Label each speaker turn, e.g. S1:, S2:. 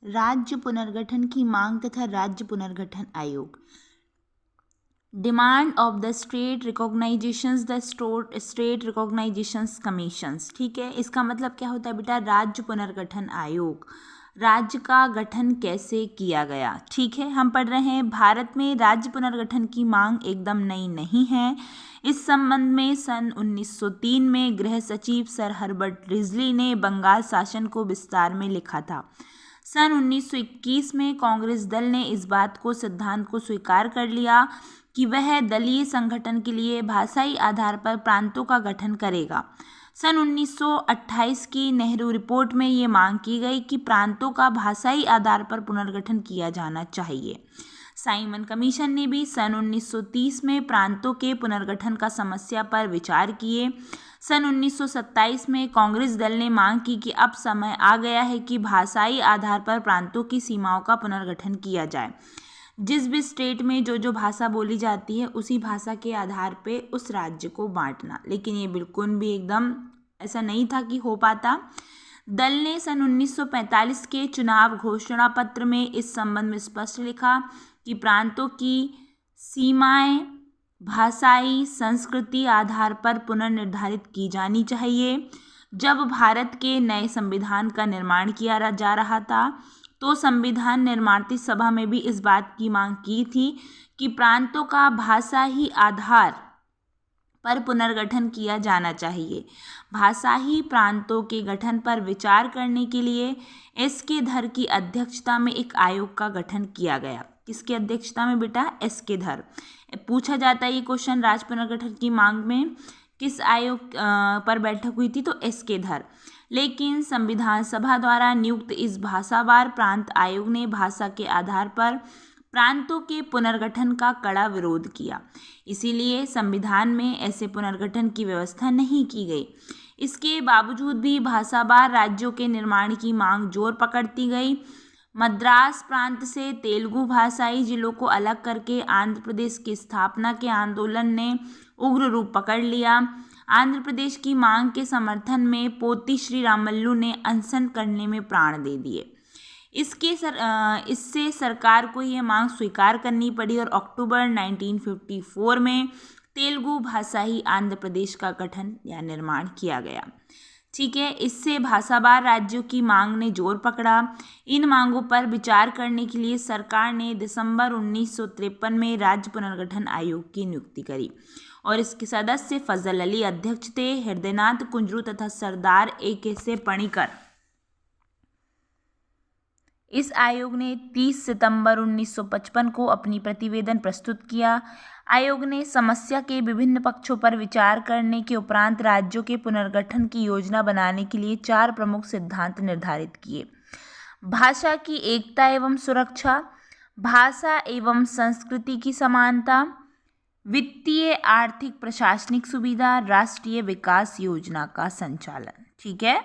S1: राज्य पुनर्गठन की मांग तथा राज्य पुनर्गठन आयोग। Demand of the state recognisations, the state recognisations commissions. ठीक है, इसका मतलब क्या होता है बेटा? राज्य पुनर्गठन आयोग। राज्य का गठन कैसे किया गया? ठीक है, हम पढ़ रहे हैं भारत में राज्य पुनर्गठन की मांग एकदम नई नहीं है। इस संबंध में सन 1903 में गृह सचिव सर हर्बर्ट रिजली ने बंगाल शासन को विस्तार में लिखा था। सन 1921 में कांग्रेस दल ने इस बात को सिद्धांत को स्वीकार कर लिया कि वह दलीय संगठन के लिए भाषाई आधार पर प्रांतों का गठन करेगा। सन 1928 की नेहरू रिपोर्ट में ये मांग की गई कि प्रांतों का भाषाई आधार पर पुनर्गठन किया जाना चाहिए। साइमन कमीशन ने भी सन 1930 में प्रांतों के पुनर्गठन का समस्या पर विचार किए। सन 1927 में कांग्रेस दल ने मांग की कि अब समय आ गया है कि भाषाई आधार पर प्रांतों की सीमाओं का पुनर्गठन किया जाए। जिस भी स्टेट में जो भाषा बोली जाती है उसी भाषा के आधार पे उस राज्य को बांटना, लेकिन ये बिल्कुल भी एकदम ऐसा नहीं था कि हो पाता। दल ने सन 1945 के चुनाव घोषणा पत्र में इस संबंध में स्पष्ट लिखा कि प्रांतों की सीमाएं भाषाई संस्कृति आधार पर पुनर्निर्धारित की जानी चाहिए। जब भारत के नए संविधान का निर्माण किया जा रहा था तो संविधान निर्माती सभा में भी इस बात की मांग की थी कि प्रांतों का भाषाई आधार पर पुनर्गठन किया जाना चाहिए। भाषाई प्रांतों के गठन पर विचार करने के लिए एस.के. धर की अध्यक्षता में एक आयोग का गठन किया गया। किसकी अध्यक्षता में बेटा? एस.के. धर। पूछा जाता है ये क्वेश्चन, राज्य पुनर्गठन की मांग में किस आयोग पर बैठक हुई थी? तो एस.के. धर। लेकिन संविधान सभा द्वारा नियुक्त इस भाषावार प्रांत आयोग ने भाषा के आधार पर प्रांतों के पुनर्गठन का कड़ा विरोध किया। इसीलिए संविधान में ऐसे पुनर्गठन की व्यवस्था नहीं की गई। इसके बावजूद भी भाषावार राज्यों के निर्माण की मांग जोर पकड़ती गई। मद्रास प्रांत से तेलुगु भाषाई जिलों को अलग करके आंध्र प्रदेश की स्थापना के आंदोलन ने उग्र रूप पकड़ लिया। आंध्र प्रदेश की मांग के समर्थन में पोती श्री रामल्लू ने अनशन करने में प्राण दे दिए। इससे सरकार को ये मांग स्वीकार करनी पड़ी और अक्टूबर 1954 में तेलुगु भाषाई आंध्र प्रदेश का गठन या निर्माण किया गया। ठीक है, इससे भाषावार राज्यों की मांग ने जोर पकड़ा। इन मांगों पर विचार करने के लिए सरकार ने दिसंबर 1953 में राज्य पुनर्गठन आयोग की नियुक्ति करी और इसके सदस्य फजल अली अध्यक्ष थे, हृदयनाथ कुंजरू तथा सरदार A.K. पणिकर। इस आयोग ने 30 सितंबर 1955 को अपनी प्रतिवेदन प्रस्तुत किया। आयोग ने समस्या के विभिन्न पक्षों पर विचार करने के उपरांत राज्यों के पुनर्गठन की योजना बनाने के लिए 4 प्रमुख सिद्धांत निर्धारित किए। भाषा की एकता एवं सुरक्षा, भाषा एवं संस्कृति की समानता, वित्तीय आर्थिक प्रशासनिक सुविधा, राष्ट्रीय विकास योजना का संचालन। ठीक है।